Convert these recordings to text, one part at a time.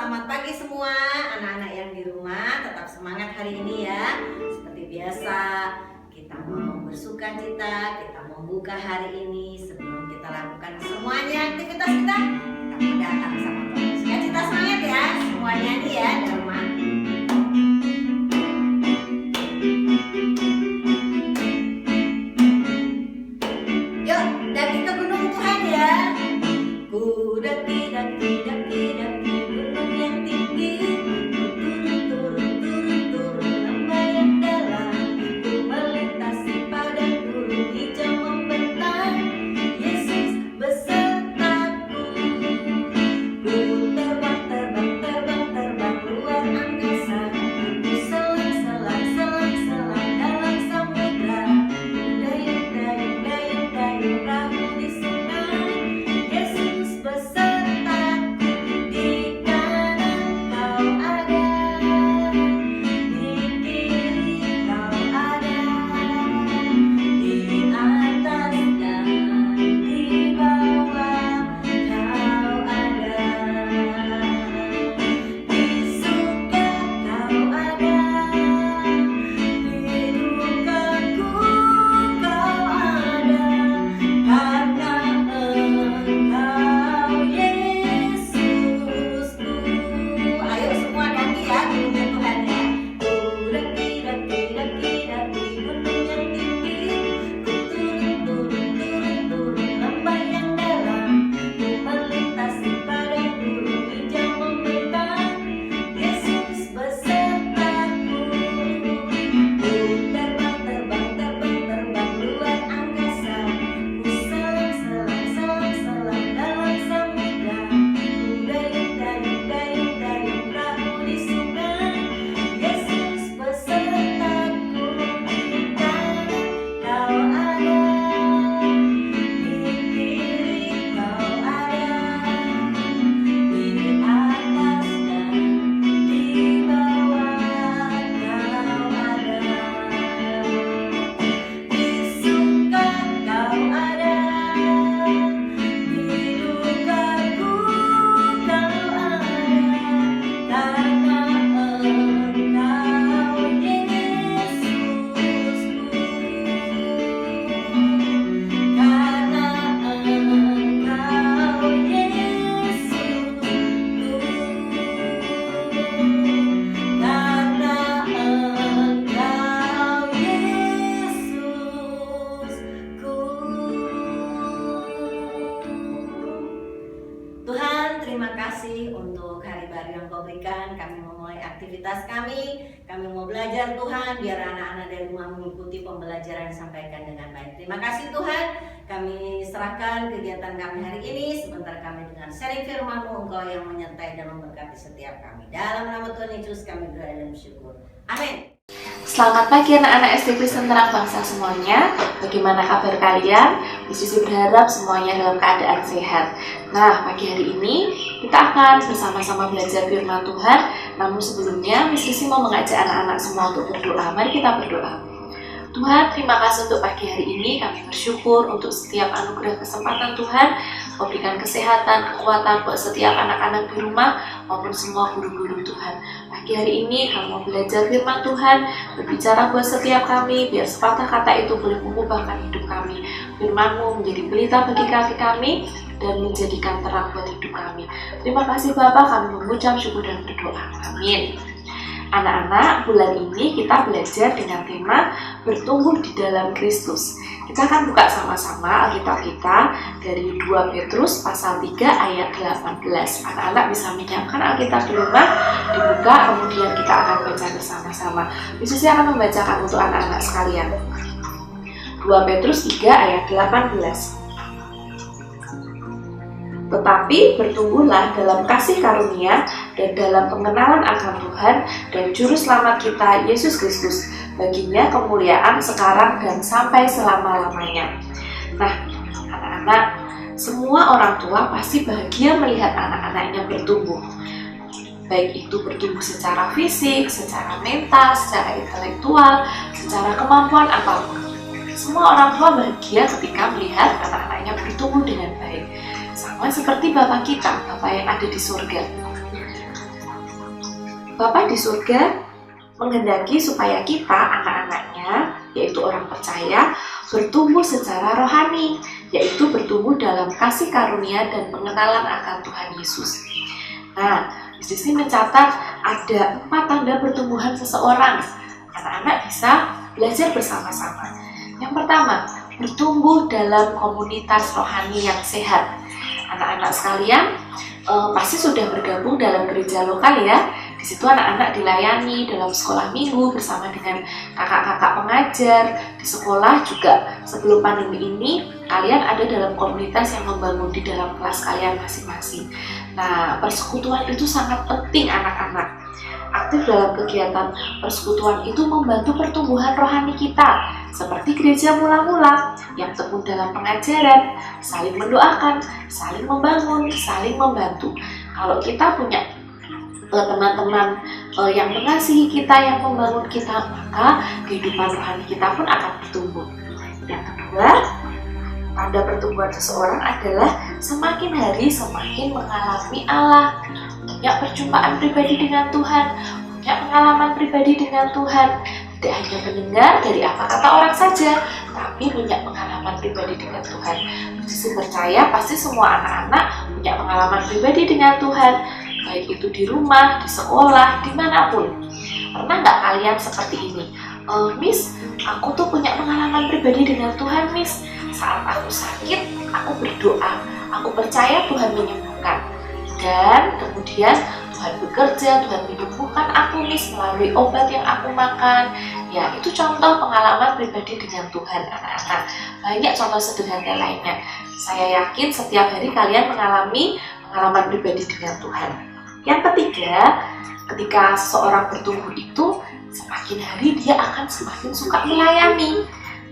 selamat pagi semua anak-anak yang di rumah. Tetap semangat hari ini ya. Seperti biasa, kita mau bersukacita, kita mau buka hari ini. Sebelum kita lakukan semuanya aktivitas kita mau datang sama Tuhan. Sukacita semangat ya semuanya nih ya di rumah. Yuk, daki ke gunung Tuhan ya. Ku daki gunung yang tinggi, ku turun lembah yang dalam, ku melintasi padang gurun hijau membentang. Yesus besertaku, ku terbang luar angkasa, ku selang dalam samudra, ku dayung perahu di sungai. Yesus besertaku, di kanan kau ada, di kiri kau ada, di atas dan di bawah kau ada, di suka kau ada, di dukaku kau ada, karena Engkau Yesusku. Ayo semua daki ya gunungnya Tuhan ya. Ku daki gunung yang tinggi, ku turun lembah yang dalam, ku melintasi padang gurun hijau membentang. Yesus besertaku, ku terbang luar angkasa, ku selang dalam samudra, ku dayung perahu di sungai. Yesus besertaku, di kanan kau ada, di kiri kau ada, di atas dan di bawah kau ada, di suka kau ada, di dukaku kau ada, karena Engkau Yesusku, karena Engkau Yesusku, karena Engkau Yesusku. Tuhan, terima kasih untuk hari baru yang Kau berikan. Kami memulai aktivitas kami mau belajar Tuhan, biar anak-anak dari rumah mengikuti pembelajaran yang disampaikan dengan baik. Terima kasih Tuhan, kami serahkan kegiatan kami hari ini. Sebentar kami dengan sharing firman-Mu, Engkau yang menyertai dan memberkati setiap kami. Dalam nama Tuhan Yesus kami berdoa dan bersyukur. Amin. Selamat pagi anak-anak SD Kristen Terang Bangsa semuanya. Bagaimana kabar kalian? Miss Susi berharap semuanya dalam keadaan sehat. Nah, pagi hari ini kita akan bersama-sama belajar firman Tuhan. Namun sebelumnya Miss Susi mau mengajak anak-anak semua untuk berdoa. Mari kita berdoa. Tuhan, terima kasih untuk pagi hari ini. Kami bersyukur untuk setiap anugerah kesempatan Tuhan. Kau berikan kesehatan, kekuatan buat setiap anak-anak di rumah maupun semua guru-guru Tuhan. Pagi hari ini kami mau belajar firman Tuhan, berbicara buat setiap kami, biar sepatah kata itu boleh mengubahkan hidup kami. Firman-Mu menjadi pelita bagi kaki kami dan menjadikan terang buat hidup kami. Terima kasih Bapa, kami mengucap syukur dan berdoa. Amin. Anak-anak, bulan ini kita belajar dengan tema bertumbuh di dalam Kristus. Kita akan buka sama-sama Alkitab kita dari 2 Petrus pasal 3 ayat 18. Anak-anak bisa menyiapkan Alkitab di rumah, dibuka, kemudian kita akan baca bersama-sama. Yesus akan membacakan untuk anak-anak sekalian. 2 Petrus 3 ayat 18. Tetapi bertumbuhlah dalam kasih karunia dan dalam pengenalan akan Tuhan dan Juru Selamat kita, Yesus Kristus. Baginya kemuliaan sekarang dan sampai selama-lamanya. Nah, anak-anak, semua orang tua pasti bahagia melihat anak-anaknya bertumbuh. Baik itu bertumbuh secara fisik, secara mental, secara intelektual, secara kemampuan apapun. Semua orang tua bahagia ketika melihat anak-anaknya bertumbuh dengan baik. Sama seperti Bapa kita, Bapa yang ada di surga. Bapa di surga menghendaki supaya kita, anak-anaknya, yaitu orang percaya, bertumbuh secara rohani, yaitu bertumbuh dalam kasih karunia dan pengenalan akan Tuhan Yesus. Nah, di sini mencatat ada 4 tanda pertumbuhan seseorang. Anak-anak bisa belajar bersama-sama. Yang pertama, bertumbuh dalam komunitas rohani yang sehat. Anak-anak sekalian pasti sudah bergabung dalam gereja lokal ya. Di situ anak-anak dilayani dalam sekolah minggu bersama dengan kakak-kakak pengajar. Di sekolah juga sebelum pandemi ini kalian ada dalam komunitas yang membangun di dalam kelas kalian masing-masing. Nah, persekutuan itu sangat penting anak-anak. Aktif dalam kegiatan persekutuan itu membantu pertumbuhan rohani kita, seperti gereja mula-mula yang tekun dalam pengajaran, saling mendoakan, saling membangun, saling membantu. Kalau kita punya teman-teman yang mengasihi kita, yang membangun kita, maka kehidupan rohani kita pun akan bertumbuh. Yang kedua, tanda pertumbuhan seseorang adalah semakin hari semakin mengalami Allah, punya perjumpaan pribadi dengan Tuhan, punya pengalaman pribadi dengan Tuhan, tidak hanya mendengar dari apa kata orang saja, tapi punya pengalaman pribadi dengan Tuhan. Sisi percaya pasti semua anak-anak punya pengalaman pribadi dengan Tuhan, baik itu di rumah, di sekolah, dimanapun. Pernah nggak kalian seperti ini? Miss, aku tuh punya pengalaman pribadi dengan Tuhan, Miss. Saat aku sakit, aku berdoa, aku percaya Tuhan menyembuhkan. Dan kemudian Tuhan bekerja, Tuhan menyembuhkan aku, Miss, melalui obat yang aku makan. Ya, itu contoh pengalaman pribadi dengan Tuhan, anak-anak. Banyak contoh sederhana lainnya. Saya yakin setiap hari kalian mengalami pengalaman pribadi dengan Tuhan. Yang ketiga, ketika seseorang bertumbuh itu, semakin hari dia akan semakin suka melayani.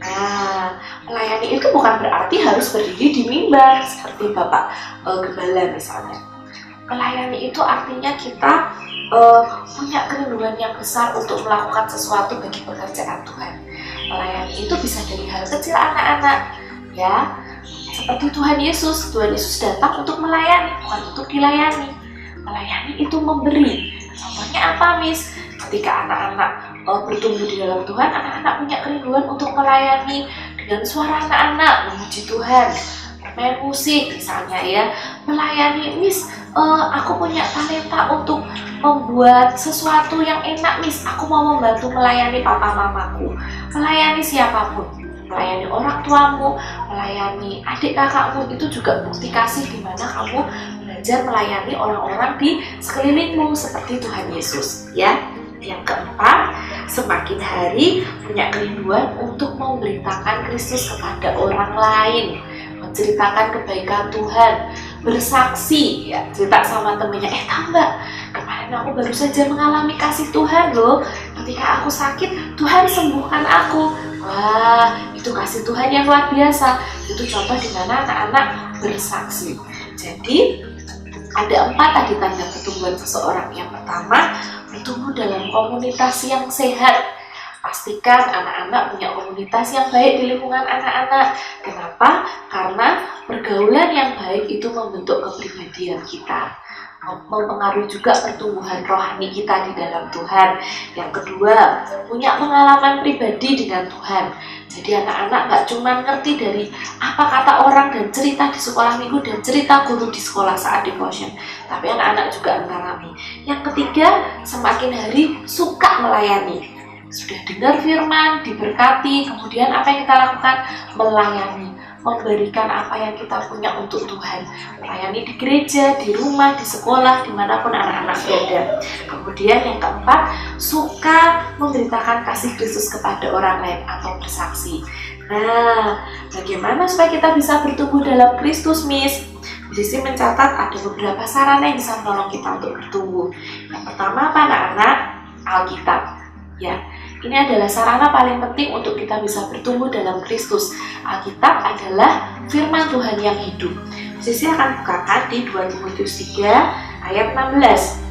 Nah, melayani itu bukan berarti harus berdiri di mimbar seperti Bapak Gembala misalnya. Melayani itu artinya kita punya kerinduan yang besar untuk melakukan sesuatu bagi pekerjaan Tuhan. Melayani itu bisa dari hal kecil anak-anak, ya. Seperti Tuhan Yesus datang untuk melayani, bukan untuk dilayani. Melayani itu memberi. Contohnya apa, Miss? Ketika anak-anak bertumbuh di dalam Tuhan, anak-anak punya kerinduan untuk melayani dengan suara anak-anak, memuji Tuhan, bermain musik misalnya ya. Melayani, Miss, aku punya talenta untuk membuat sesuatu yang enak, Miss. Aku mau membantu melayani papa mamaku. Melayani siapapun, melayani orang tuamu, melayani adik kakakmu, itu juga bukti kasih di mana kamu belajar melayani orang-orang di sekelilingmu seperti Tuhan Yesus, ya. Yang keempat, semakin hari punya kerinduan untuk memberitakan Kristus kepada orang lain, menceritakan kebaikan Tuhan, bersaksi, ya, cerita sama temennya, tahu nggak, kemarin aku baru saja mengalami kasih Tuhan loh, ketika aku sakit, Tuhan sembuhkan aku. Wah, itu kasih Tuhan yang luar biasa. Itu contoh di mana anak-anak bersaksi. Jadi, ada 4 tadi tanda pertumbuhan seseorang. Yang pertama, bertumbuh dalam komunitas yang sehat. Pastikan anak-anak punya komunitas yang baik di lingkungan anak-anak. Kenapa? Karena pergaulan yang baik itu membentuk kepribadian kita, mempengaruhi juga pertumbuhan rohani kita di dalam Tuhan. Yang kedua, punya pengalaman pribadi dengan Tuhan. Jadi anak-anak nggak cuma ngerti dari apa kata orang dan cerita di sekolah minggu dan cerita guru di sekolah saat devotion, tapi anak-anak juga mengalami. Yang ketiga, semakin hari suka melayani. Sudah dengar firman, diberkati, kemudian apa yang kita lakukan? Melayani, memberikan apa yang kita punya untuk Tuhan. Melayani di gereja, di rumah, di sekolah, dimanapun anak-anak berada. Kemudian yang keempat, suka memberitakan kasih Kristus kepada orang lain atau bersaksi. Nah, bagaimana supaya kita bisa bertumbuh dalam Kristus, Miss? Di sini mencatat ada beberapa sarana yang bisa menolong kita untuk bertumbuh. Yang pertama apa, anak-anak? Alkitab. Ya, ini adalah sarana paling penting untuk kita bisa bertumbuh dalam Kristus. Alkitab adalah firman Tuhan yang hidup. Sisi akan bukakan di 2 Timotius 3 ayat 16.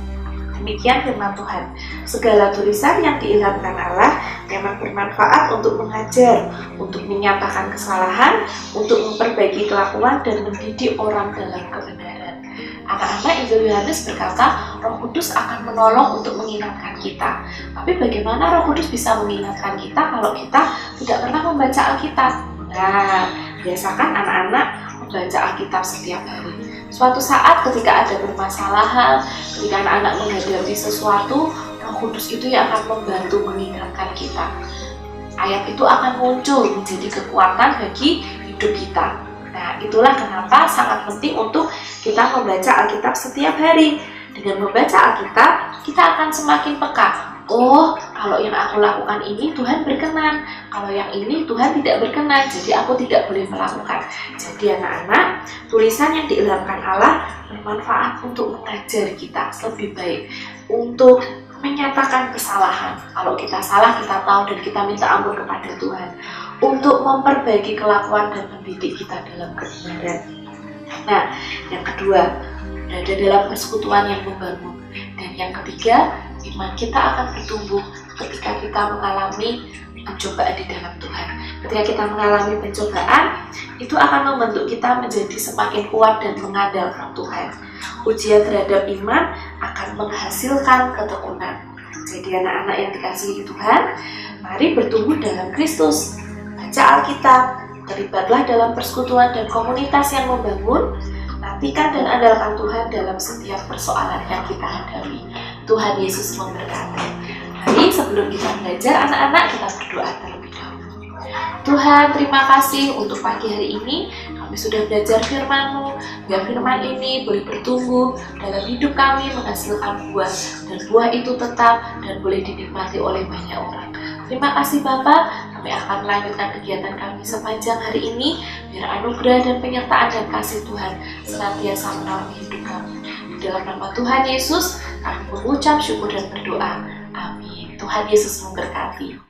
Demikian firman Tuhan. Segala tulisan yang diilhamkan Allah memang bermanfaat untuk mengajar, untuk menyatakan kesalahan, untuk memperbaiki kelakuan dan mendidik orang dalam kebenaran. Anak-anak, Injil Yohanes berkata Roh Kudus akan menolong untuk mengingatkan kita. Tapi bagaimana Roh Kudus bisa mengingatkan kita kalau kita tidak pernah membaca Alkitab? Nah, biasakan anak-anak membaca Alkitab setiap hari. Suatu saat ketika ada permasalahan, ketika anak-anak menghadapi sesuatu, Roh Kudus itu yang akan membantu mengingatkan kita. Ayat itu akan muncul menjadi kekuatan bagi hidup kita. Nah, itulah kenapa sangat penting untuk kita membaca Alkitab setiap hari. Dengan membaca Alkitab, kita akan semakin peka. Oh, kalau yang aku lakukan ini Tuhan berkenan. Kalau yang ini Tuhan tidak berkenan, jadi aku tidak boleh melakukan. Jadi anak-anak, tulisan yang diilhamkan Allah bermanfaat untuk mengajar kita lebih baik, untuk menyatakan kesalahan. Kalau kita salah, kita tahu dan kita minta ampun kepada Tuhan, untuk memperbaiki kelakuan dan mendidik kita dalam kebenaran. Nah, yang kedua, berada dalam persekutuan yang membangun. Dan yang ketiga, iman kita akan bertumbuh ketika kita mengalami pencobaan di dalam Tuhan. Ketika kita mengalami pencobaan, itu akan membentuk kita menjadi semakin kuat dan mengandalkan Tuhan. Ujian terhadap iman akan menghasilkan ketekunan. Jadi anak-anak yang dikasihi Tuhan, mari bertumbuh dalam Kristus. Baca Alkitab, terlibatlah dalam persekutuan dan komunitas yang membangun. Nantikan dan andalkan Tuhan dalam setiap persoalan yang kita hadapi. Tuhan Yesus memberkati. Mari sebelum kita belajar, anak-anak, kita berdoa terlebih dahulu. Tuhan, terima kasih untuk pagi hari ini. Kami sudah belajar firman-Mu. Biar firman ini boleh bertumbuh dalam hidup kami, menghasilkan buah. Dan buah itu tetap dan boleh dinikmati oleh banyak orang. Terima kasih Bapak. Kami akan melanjutkan kegiatan kami sepanjang hari ini. Biar anugerah dan penyertaan dan kasih Tuhan senantiasa menaungi hidup kami. Di dalam nama Tuhan Yesus, kami mengucap syukur dan berdoa. Amin. Tuhan Yesus memberkati.